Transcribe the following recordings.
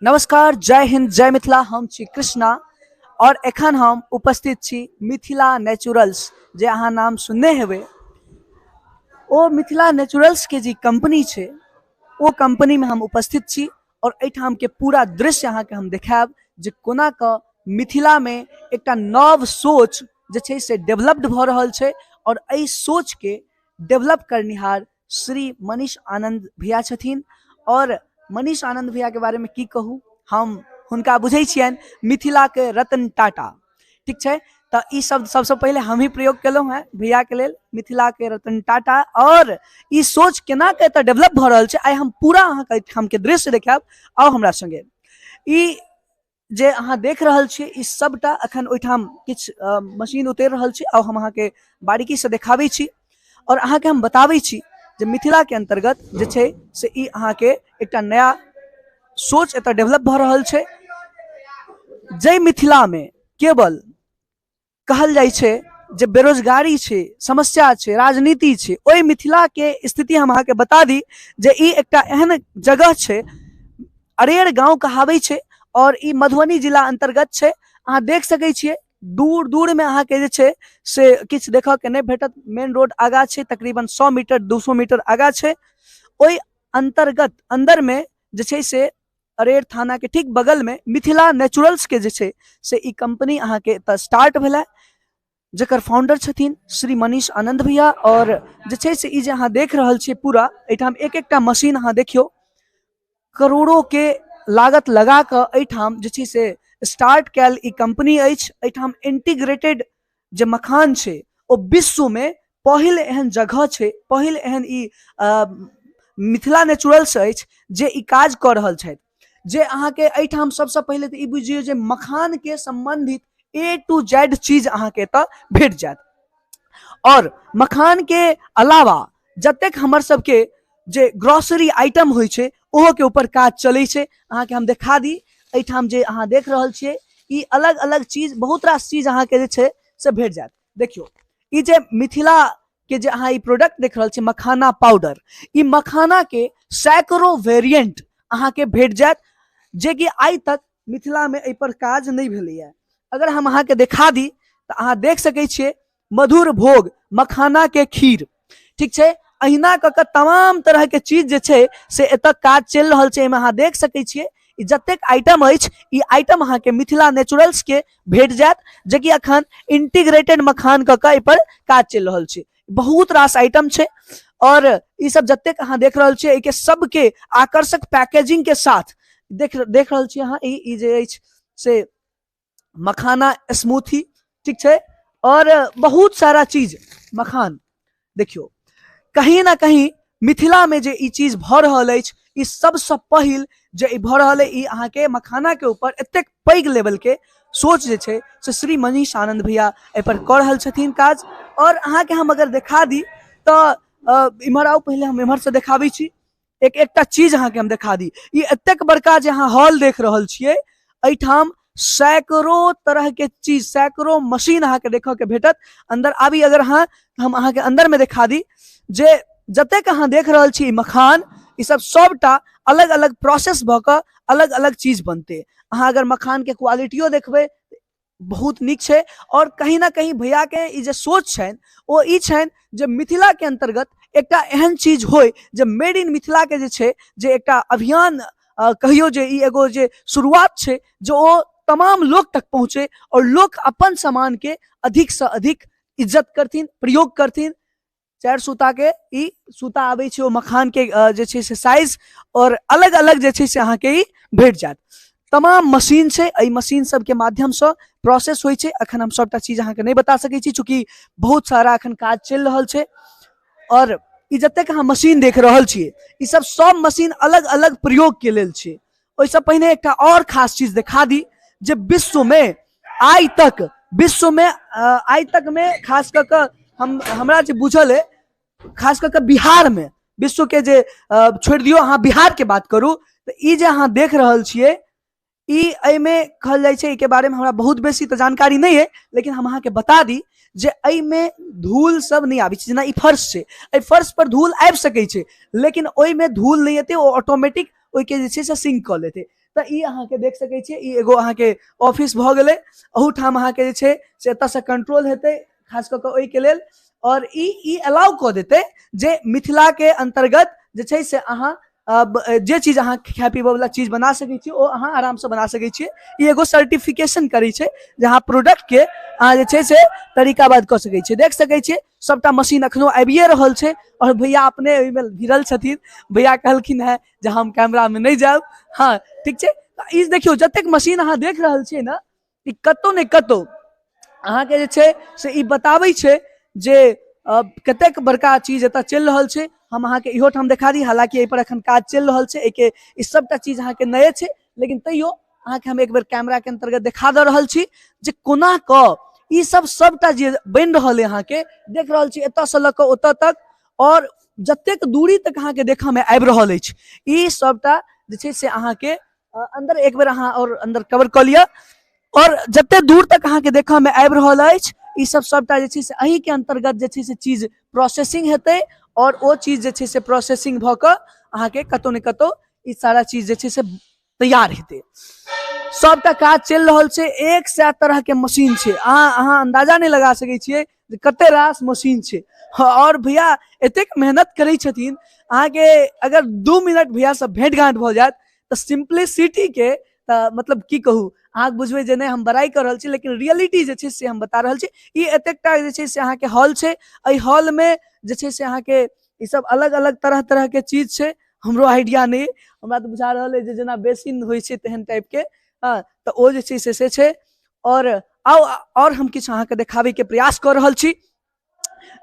नमस्कार, जय हिंद, जय मिथिला। हम छी कृष्णा और एखन हम उपस्थित छी मिथिला नेचुरल्स जे अहाँ नाम सुनने हेबै। ओ मिथिला नेचुरल्स के जी कंपनी छै, ओ कंपनी में हम उपस्थित छी और एठाम के पूरा दृश्य अहाँ के हम देखाब जे कोना क मिथिला में एकटा नव सोच जे छै से डेवलप्ड भ रहल छै और एहि सोच के डेवलप करनिहार श्री मनीष आनंद भैया छथिन। और मनीष आनंद भैया के बारे में की कहूँ, हम हुनका बुझे छियन मिथिला के रतन टाटा। ठीक है, तो ई शब्द सबसे पहले हम ही प्रयोग केलहुँ हैं भैया के लेल, मिथिला के रतन टाटा। और ई सोच केना के एतऽ डेवलप भ रहल छै, आइ हम पूरा अहाँके हम के दृश्य देखाब। आओ हमरा संगे। ई जे अहाँ देख रहल छियै ई सबटा अखन ओइठाम किछ मशीन उतरि रहल छै। आओ हम अहाँके बारीकी से देखाबै छी और अहाँके हम बताबै छी जे मिथिला के अंतर्गत जे छै से ई अहाँके एकटा नया सोच एतऽ डेवलप भ रहल छै। जय मिथिला में केवल कहल जाइ छै जे बेरोजगारी छै, समस्या छै, राजनीति छै, ओइ मिथिला के स्थिति हम अहाँके बता दी जे ई एकटा एहन जगह छै, अरेर गांव कहाबै छै और ई मधुबनी जिला अंतर्गत छै। अहाँ देख सकै छियै दूर दूर में अहाँके जे छै से किछ देखऽ के नहीं भेटत। मेन रोड आगा छै, तकरीबन 100 मीटर 200 मीटर आगा छै। ओइ अंतर्गत अंदर में जे छै से अरेर थाना के ठीक बगल में मिथिला नेचुरल्स के जे छै से ई कंपनी अहाँके एतऽ स्टार्ट भेलै, जकर फाउंडर छथिन श्री मनीष आनंद भैया। और जे छै से ई जे अहाँ देख रहल छियै पूरा एठाम एक एकटा मशीन अहाँ देखियो, करोड़ों के लागत लगा कऽ एठाम जे छै से स्टार्ट कैल ई कंपनी अछि। एठाम इंटीग्रेटेड जे मखान छै ओ विश्व में पहिल एहन जगह छै, पहिल एहन ई मिथिला नेचुरल्स अछि जे ई काज कऽ रहल छथि। जे अहाँके एठाम सबसे पहले तऽ ई बुझियौ जे मखान के संबंधित A to Z चीज अहाँके एतऽ भेट जायत। और मखान के अलावा जतेक हमर सबके जे ग्रोसरी आइटम होइ छै ओहो के ऊपर काज चलै छै। अहाँके हम देखा दी, एठाम जे अहाँ देख रहल छियै ई अलग अलग चीज, बहुत रास चीज अहाँके जे छै से भेट जायत। देखियो ई जे मिथिला के जे अहाँ ई प्रोडक्ट देख रहल छियै मखाना पाउडर, ई मखाना के सैकड़ों वेरिएंट अहाँके भेट जायत जे कि आइ तक मिथिला में एहि पर काज नहीं भेलैया। अगर हम अहाँके दिखा दी तो अहाँ देख सकै छियै मधुर भोग मखाना के खीर, ठीक छै। अहिना क के तमाम तरह के चीज जे छै से एतऽ काज चलि रहल छै। एहिमे अहाँ देख सकै छियै ई जतेक आइटम अछि ई आइटम अहाँके मिथिला नेचुरल्स के भेट जायत, जे कि अखन इंटीग्रेटेड मखान क के एहि पर काज चलि रहल छै। बहुत रास आइटम छै और ई सब जतेक अहाँ देख रहल छियै एके सबके आकर्षक पैकेजिंग के साथ देख रहल छियै अहाँ। ई जे अछि से मखाना स्मूथी, ठीक छै, और बहुत सारा चीज मखान। देखियो कहीं ना कहीं मिथिला में जे ई चीज भ रहल अछि, ई सबसे पहिल जे ई भ रहल है ई अहाँके मखाना के ऊपर एतेक पैघ लेवल के सोच जे छै से श्री मनीष आनंद भैया एहि पर कऽ रहल छथिन काज। और अहाँके हम अगर देखा दी तऽ इम्हर आओ, पहले हम इम्हर से देखाबै छी। एक एकटा चीज अहाँके हम देखा दी, ई एतेक बड़का जे अहाँ हॉल देख रहल छियै एठाम सैकड़ों तरह के चीज, सैकड़ों मशीन अहाँके देखऽ के भेटत। अंदर आबी अगर हाँ हम अहाँके अंदर में देखा दी जे जतेक अहाँ देख रहल छी मखान, ई सब सबटा अलग अलग प्रोसेस भ कऽ अलग अलग चीज बनते। अहाँ अगर मखान के क्वालिटियो देखबै बहुत नीक छै। और कहीं ना कहीं भैया के ई जे सोच छनि ओ ई छनि जे मिथिला के अंतर्गत एकटा एहन चीज होय जे मेड इन मिथिला के जे छै जे एकटा अभियान कहियो जे ई एगो जे शुरुआत छै जो ओ तमाम लोग तक पहुंचे और लोग अपन सामान के अधिक से अधिक इज्जत करथिन, प्रयोग करथिन। 4 सूता के ई सूता आबै छै ओ मखान के जे छै से साइज, और अलग अलग जे छै से अहाँके ई भेट जायत। तमाम मशीन छै, एहि मशीन सब के माध्यम से प्रोसेस होइ छै। अखन हम सबटा चीज अहाँके नहीं बता सकै छी चूंकि बहुत सारा अखन काज चलि रहल छै। और ई जतेक अहाँ मशीन देख रहल छियै ई सब मशीन अलग अलग प्रयोग के लेल छै। ओहिसँ पहिने एकटा और खास चीज देखा दी जे विश्व में आइ तक में खास कऽ के हमरा जे बुझल है, खास कऽ के बिहार में, विश्व के जे छोड़ दियो अहाँ बिहार के बात करू तो ई जे अहाँ देख रहल छियै ई एहिमे कहल जाइ छै, के बारे में हमरा बहुत बेसी तो जानकारी नहीं है, लेकिन हम अहाँके बता दी जे एहिमे धूल सब नहीं आबै छै। जेना ई फर्श छै, एहि फर्श पर धूल आबि सकै छै लेकिन ओहिमे धूल नहीं एतै, ओ ऑटोमेटिक ओहिके जे छै से सिंक कऽ लेतै। तो ई अहाँ के देख सकै छियै ई एगो अहाँ के ऑफिस भ गेलै अहूठाम अहाँ के जे छै से एतऽ से कंट्रोल हेतै खास कऽ के ओहि के लेल और ई अलाउ कऽ देतै जे मिथिला के अंतर्गत जे छै से अहाँ जे चीज अहाँ खाय पीबऽ वाला चीज बना सकै छी ओ अहाँ आराम से बना सकै छियै ई एगो सर्टिफिकेशन करै छै जहाँ प्रोडक्ट के अहाँ जे छै से तरीकाबाद कऽ सकै छियै देख सकै छियै सबटा मशीन अखनो आबिए रहल छै और भैया अपने ओहिमे भिड़ल छथिन भैया कहलखिन है जे हम कैमरा में नहीं जायब हाँ ठीक छै ई देखियौ जतेक मशीन अहाँ देख रहल छियै ने ई कतौ ने कतौ अहाँके जे छै से ई बताबै छै जे कतेक बड़का चीज एतऽ चलि रहल छै हम अहाँके इहो ठाम देखा दी हालांकि एहि पर एखन काज चलि रहल छै एके ई सबटा चीज अहाँके नए छै लेकिन तैयो अहाँके हम एक बेर कैमरा के अंतर्गत देखा दऽ रहल छी जे कोना कऽ ई सब सबटा जे बनि रहल है अहाँके देख रहल छी एतऽ से लऽ कऽ ओतऽ तक और जतेक दूरी तक अहाँके देखऽ में आबि रहल अछि ई सबटा जे छै से अहाँके अंदर एक बेर अहाँ और अंदर कवर कऽ लिअ और जते दूर तक अहाँके देखऽ में आबि रहल अछि ई सब सबटा जे छै से अही के अंतर्गत जे छै से चीज प्रोसेसिंग हेतै और ओ चीज जे छै से प्रोसेसिंग भऽ कऽ अहाँके कतौ ने कतौ ई सारा चीज जे छै से तैयार हेतै सबटा काज चलि रहल छै 100 तरह के मशीन छै अहाँ अंदाजा नहीं लगा सकै छियै जे कते रास मशीन छै और भैया एतेक मेहनत करै छथिन अहाँके अगर 2 मिनट भैया सब भेंट घाट भऽ जायत तऽ सिंपलिसिटी के मतलब की कहू अहाँ बुझबै जे नहीं हम बड़ाई कर रहल छी लेकिन रियलिटी जे छै से हम बता रहल छी ई एतेकटा जे छै से अहाँके हॉल छै एहि हॉल में जे छै से अहाँके ई सब अलग अलग तरह तरह के चीज छै हमरो आइडिया नहीं हमरा तो बुझा रहल है जे जेना बेसिन होइ छै तेहन टाइप के तऽ ओ जे छै से छै और आउ और हम किछु अहाँके देखाबै के प्रयास कऽ रहल छी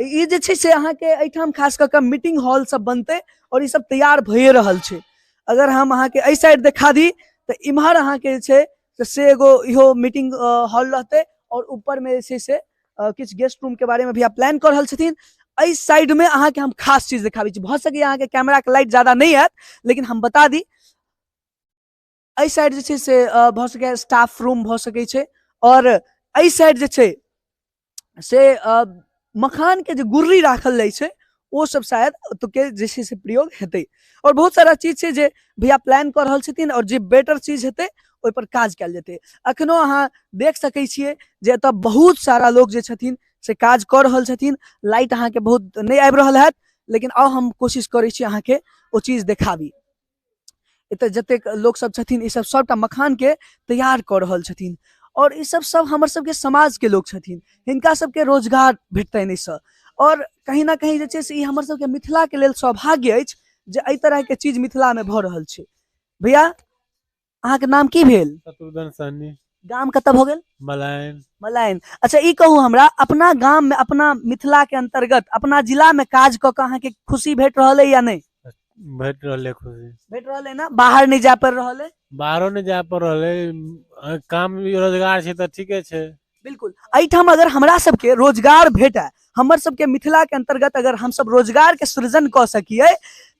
ई जे छै से अहाँके एहिठाम खास कऽ के मीटिंग हॉल सब बनतै और ई सब तैयार भए रहल छै अगर हम अहाँके एहि साइड देखा दी तऽ इम्हर अहाँके जे छै से एगो इहो मीटिंग हॉल रहतै और ऊपर में जे छै से किछु गेस्ट रूम के बारे में भी प्लान कऽ रहल छथिन एहि साइड में अहाँके हम खास चीज देखाबै छी भऽ सकै अहाँके कैमरा के लाइट ज्यादा नहीं आयत लेकिन हम बता दी एहि साइड जे छै से भऽ सकै स्टाफ रूम भऽ सकै छै और एहि साइड जे छै से मखान के जे गुर्री राखल जाइ छै ओ सब शायद के जे छै से प्रयोग हेतै और बहुत सारा चीज छै जे भैया प्लान कर रहल छथिन और जे बेटर चीज हेतै ओहि पर काज कयल जेतै अखनो अहाँ देख सकै छियै जे एतऽ बहुत सारा लोग जे छथिन से काज कऽ रहल छथिन लाइट अहाँके बहुत नहीं आबि रहल हैत लेकिन आउ हम कोशिश करै छी अहाँके ओ चीज देखाबी एतऽ जतेक लोग सब छथिन ई सब सबटा मखान के तैयार कऽ रहल छथिन और ई सब हमर सबके समाज के लोग छथिन हिनका सबके रोजगार भेटतनि एहिसँ और कहीं ना कहीं जे छै से ई हमर सबके मिथिला के लेल सौभाग्य अछि जे एहि तरह के चीज मिथिला में भऽ रहल छै भैया अहाँके नाम की भेल शत्रुघ्न सहनी गाम कतऽ भऽ गेल मलायन मलायन अच्छा ई कहू हमरा अपना गाम में अपना मिथिला के अंतर्गत अपना जिला में काज कऽ के अहाँके खुशी भेट रहल है या नहीं भेट रहले खुशी भेट रहल है ना बाहर नहीं जा पड़ रहल है बाहरो नहीं जा पड़ रहले काम रोजगार छै तऽ ठीके छै बिल्कुल एहिठाम अगर हमरा सबके रोजगार भेटै हमर सबके मिथिला के अंतर्गत अगर हम सब रोजगार के सृजन कऽ सकिए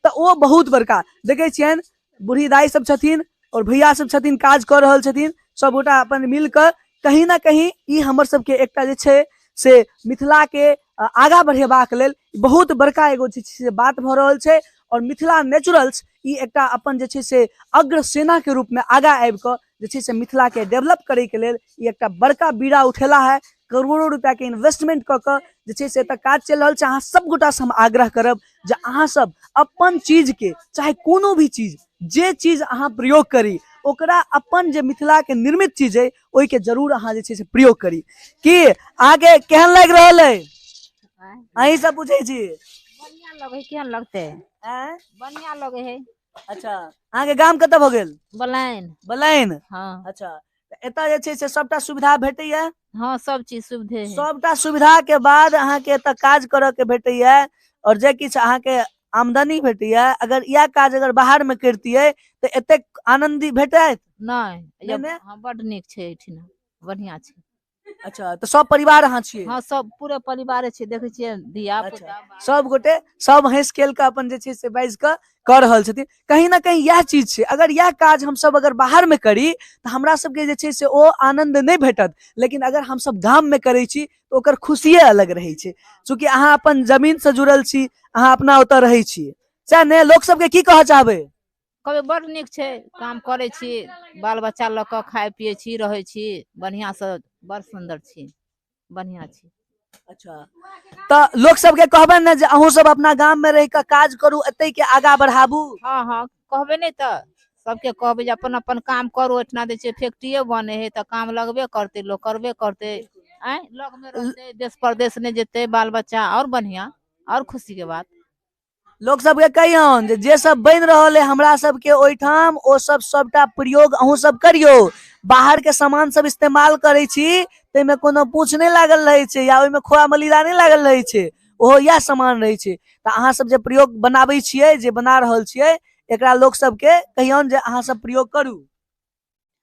तऽ ओ बहुत बड़का देखे छियनि बूढ़ी दाई सब छथिन और भैया सब छथिन काज कऽ रहल छथिन सबगोटा अपन मिल कऽ कहीं ना कहीं ई हमर सबके एकटा जे छै से मिथिला के आगा बढ़ेबाक लेल बहुत बड़का एगो जे छै से बात भऽ रहल छै और मिथिला नेचुरल्स ई एकटा अपन जे छै से अग्र सेना के रूप में आगा आबि कऽ जे छै से मिथिला के डेवलप करे के लेल ई एकटा बड़का बीड़ा उठेला है करोड़ों रुपया के इन्वेस्टमेंट कऽ कऽ जे छै से एतऽ काज चलि रहल छै अहाँ सब गोटा से हम आग्रह करब जे अहाँ सब अपन चीज के चाहे कोनो भी चीज जे चीज अहाँ प्रयोग करी ओकरा अपन जे मिथिला के निर्मित चीज है ओहि के जरूर अहाँ जे छै से प्रयोग करी कि आगे केहन लागि रहल है अहीं सब पूछे छी बढ़िया लगे केहन लगते बढ़िया लगे है अच्छा अहाँ के गाम कतऽ भऽ गेल बलाइन बलाइन हाँ अच्छा एतऽ जे छै से सबटा सुविधा भेटैया हाँ सब चीज सुविधे है सबटा सुविधा के बाद अहाँ के एतऽ काज करऽ के भेटैया और जे किछु अहाँ के आमदनी भेटैया अगर यह काज अगर बाहर में करतियै तऽ एतेक आनंदी भेटैत नहीं नहीं? हाँ बड नीक छै एठिना बढ़िया छै अच्छा तो सब परिवार अहाँ छियै हाँ सब पूरे परिवार छै देखे छियै धिया पुता सब गोटे सब हंस खेल के अपन जे छै से बाजि कऽ कऽ रहल छथिन कहीं ना कहीं यह चीज छै अगर यह काज हम सब अगर बाहर में करी तऽ हमरा सबके जे छै से ओ आनंद नहीं भेटत लेकिन अगर हम सब गाम में करै छी तऽ ओकर खुशिये अलग रहै छै चूँकि अहाँ अपन जमीन से जुड़ल छी अहाँ अपना ओतऽ रहै छी सएह ने लोक सबके की कहऽ चाहबै कभी बड़ नीक छै, काम करे छी, बाल बच्चा लऽ कऽ खाय पिए छी, रहे छी बढ़िया से, बड़ सुंदर छी, बढ़िया छी। अच्छा, तो लोग सबके कहबन ने जे अहूँ सब अपना गाम में रह के काज करू, एतै के आगा बढ़ाबू। हाँ हाँ कहबे नहीं तो सबके कहबे जे अपन अपन काम करू। एठना दे छै फैक्ट्रिये बने है तो काम लगबे करते, लोग करबे करते, आय लग में रहते, देश परदेश नहीं जेते बाल बच्चा, और बढ़िया और खुशी के बात। लोग सबके कहियौन जे सब बन रहल है हमरा सबके ओहिठाम, ओ सब सबटा प्रयोग अहूँ सब करियो। बाहर के सामान सब इस्तेमाल करे छी ते में कोनो पूछ नहीं लागल रहे छै, या ओहि में खोआ मलीदा नहीं लागल रहे छै, ओहो यह सामान रहे छै। तो अहाँ सब जे प्रयोग बनाबे छियै, जे बना रहल छियै, एकरा लोग सबके कहियौन जे अहाँ सब प्रयोग करू।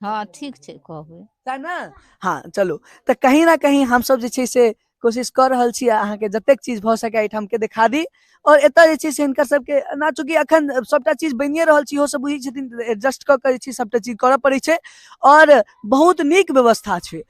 हाँ ठीक छै कहबे है ना। हाँ चलो, तो कहीं ना कहीं हम सब जे छै से कोशिश कर रहल छी अहाँ के जतेक चीज भ सके एठाम के दिखा दी। और एतय जे छै से हिनकर सबके ना, चूंकि अखन सबटा चीज बनिए रहल छी, इहो सब बुझै छथिन, एडजस्ट क के जे छै सबटा चीज करऽ पड़ै छै। और बहुत नीक व्यवस्था छै,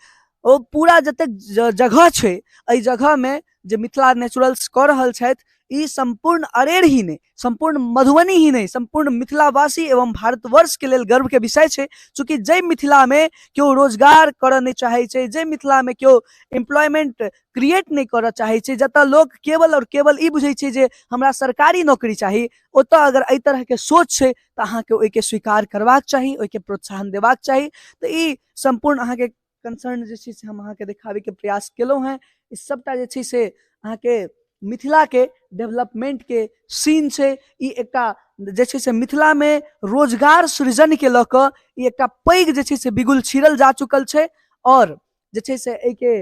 ओ पूरा जतेक जगह छै, एहि जगह में जे मिथिला नेचुरल्स कऽ रहल छथि, ई संपूर्ण अरेर ही नहीं, संपूर्ण मधुबनी ही नहीं, संपूर्ण मिथिलावासी एवं भारतवर्ष के लेल गर्व के विषय छै। चूंकि जय मिथिला में क्यों रोजगार करऽ नहीं चाहे छै, जय मिथिला में क्यों एम्प्लॉयमेंट क्रिएट नहीं करऽ चाहे छै, जतऽ लोग केवल और केवल ई बुझै छै जे हमरा सरकारी नौकरी चाही, ओतऽ अगर एहि तरह के सोच छै तऽ अहाँके ओहिके स्वीकार करबाक चाही, ओहिके प्रोत्साहन देबाक चाही। तऽ ई संपूर्ण अहाँके कंसर्न जे छै से हम अहाँके दिखाबे के प्रयास केलहुँ हैं। ई सबटा जे छै से अहाँके मिथिला के डेवलपमेंट के सीन छै। ई एकटा जे छै से मिथिला में रोजगार सृजन के लऽ कऽ ई एकटा पैघ जे छै से बिगुल छिड़ल जा चुकल छै। और जे छै से एहि के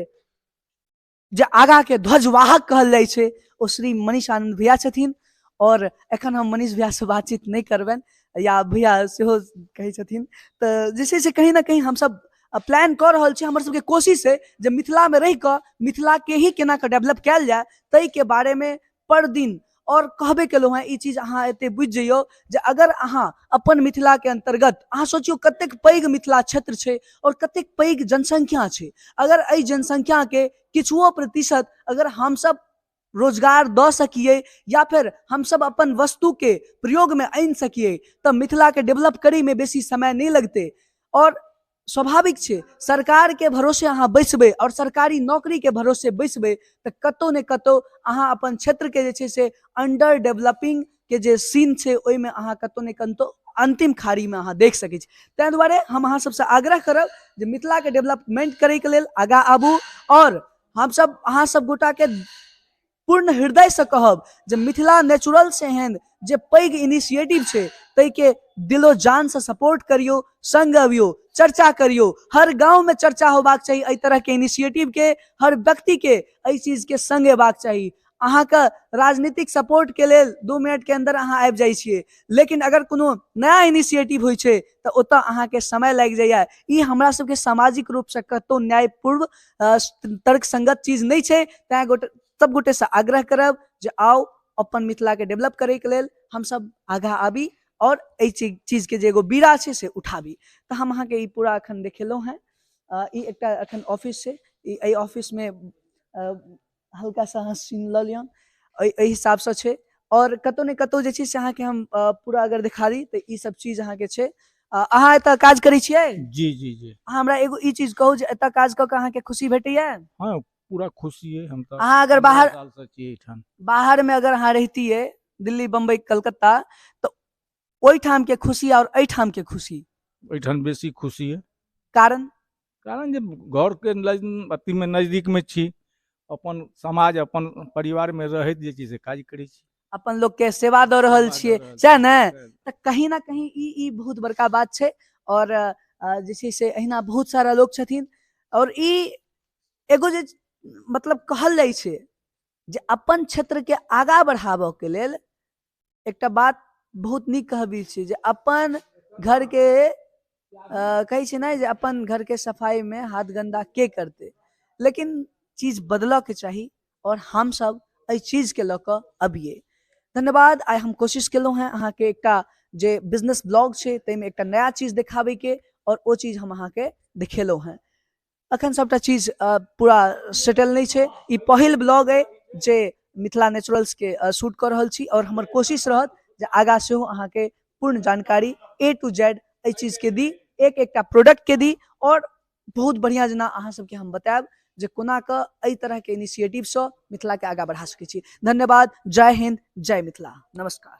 जे आगा के ध्वजवाहक कहल जाइ छै, ओ श्री मनीष आनंद भैया छथिन। और एखन हम मनीष भैया से बातचीत नहीं करबनि, या भैया सेहो कहै छथिन। तऽ जे छै से कहीं ना कहीं हम सब प्लान कर रहल छी, हमर सबके कोशिश है जे मिथिला में रह कऽ मिथिला के ही केना के डेवलप कैल जाए, तै के बारे में पर दिन और कहबे केलहुँ हैं। ई चीज अहाँ एते बुझि जइयो जे अगर अहाँ अपन मिथिला के अंतर्गत अहाँ सोचियो कतेक पैघ मिथिला क्षेत्र छै, और कतेक पैघ जनसंख्या छै। अगर एहि जनसंख्या के किछुओ प्रतिशत अगर हम सब रोजगार दऽ सकिए, या फिर हम सब अपन वस्तु के प्रयोग में आनि सकिए, तऽ मिथिला के डेवलप करे में बेसी समय नहीं लगते। और स्वाभाविक छै, सरकार के भरोसे अहाँ बैसबै और सरकारी नौकरी के भरोसे बैसबै तऽ कतौ ने कतौ अहाँ अपन क्षेत्र के जे छै से अंडर डेवलपिंग के जे सीन छै, ओहिमे अहाँ कतौ ने कतौ अंतिम खाड़ी में अहाँ देख सकै छी। ताहि दुआरे हम अहाँ सबसे आग्रह करब जे मिथिला के डेवलपमेंट करे के लेल आगा आबू। और हम सब अहाँ सब गोटा के पूर्ण हृदय से कहब जे मिथिला नेचुरल्स एहन जे पैघ इनिशिएटिव छै, तै के दिलो जान से सपोर्ट करियो, संग अबियो, चर्चा करियो। हर गांव में चर्चा होबाक चाहिए एहि तरह के इनिशिएटिव के, हर व्यक्ति के एहि चीज के संग एबाक चाहिए। अहाँ का राजनीतिक सपोर्ट के लेल 2 मिनट के अंदर अहाँ आबि जाइ छियै, लेकिन अगर कोनो नया इनिशिएटिव होइ छै तऽ ओतऽ अहाँ के समय लागि जाइए। ई हमरा सबके सामाजिक रूप से कतौ न्यायपूर्ण तर्क संगत चीज नहीं छै। तैं सब गोटे से आग्रह करब जे आओ अपन मिथिला के डेवलप करे के लेल हम सब आगा आबी, और एहि चीज के जे एगो बीड़ा छै से उठाबी। तऽ हम अहाँ के ई पूरा अखन देखेलहुँ हैं। ई एकटा अखन ऑफिस छै, एहि ऑफिस में हल्का सा अहाँ सीन लऽ लियौन, एहि हिसाब से छै। और कतौ ने कतौ जे छै से अहाँ के हम पूरा अगर दिखा दी तऽ ई सब चीज अहाँ के छै। अहाँ एतऽ काज करै छियै? जी जी जी। अहाँ हमरा एगो ई चीज कहू जे एतऽ काज कऽ के अहाँ के खुशी भेटैया? हाँ पूरा खुशी है। हम तो अहाँ अगर 15 बाहर साल से छियै एठाम। बाहर में अगर अहाँ रहतियै, दिल्ली बम्बई कलकत्ता, तो ओहिठाम के खुशी और एहिठाम के खुशी एठाम बेसी खुशी है। कारण कारण जे घर के अति में नजदीक में छी, अपन समाज अपन परिवार में रहैत जे छै से काज करै छी, अपन लोग के सेवा दऽ रहल छियै, सएह ने। तऽ कहीं ना कहीं ई बहुत बड़का बात छै। और जे छै से अहिना बहुत सारा लोग छथिन। और ई एगो जे मतलब कहल जाइ छै जे अपन क्षेत्र के आगा बढ़ाबऽ के लेल एकटा बात बहुत नीक कहबी छै जे अपन घर के कहै छै ना जे अपन घर के सफाई में हाथ गंदा के करते, लेकिन चीज बदलऽ के चाही। और हम सब एहि चीज के लऽ कऽ अबिये। धन्यवाद। आइ हम कोशिश केलहुँ हैं अहाँ के एकटा जे बिजनेस ब्लॉग छै ताहिमे एकटा नया चीज देखाबे के, और ओ चीज हम अहाँ के देखेलहुँ हैं। अखन सबटा चीज पूरा सेटल नहीं छै। ई पहिल ब्लॉग है जे मिथिला नेचुरल्स के शूट कर रहल छी, और हमर कोशिश रहत जे आगा सेहो अहाँ के पूर्ण जानकारी A to Z एहि चीज के दी, एक एकटा प्रोडक्ट के दी और बहुत बढ़िया जना अहाँ सबके हम बतायब जे कोना कऽ एहि तरह के इनिशिएटिव सँ मिथिला के आगाँ बढ़ा सकै छी। धन्यवाद। जय हिंद, जय मिथिला, नमस्कार।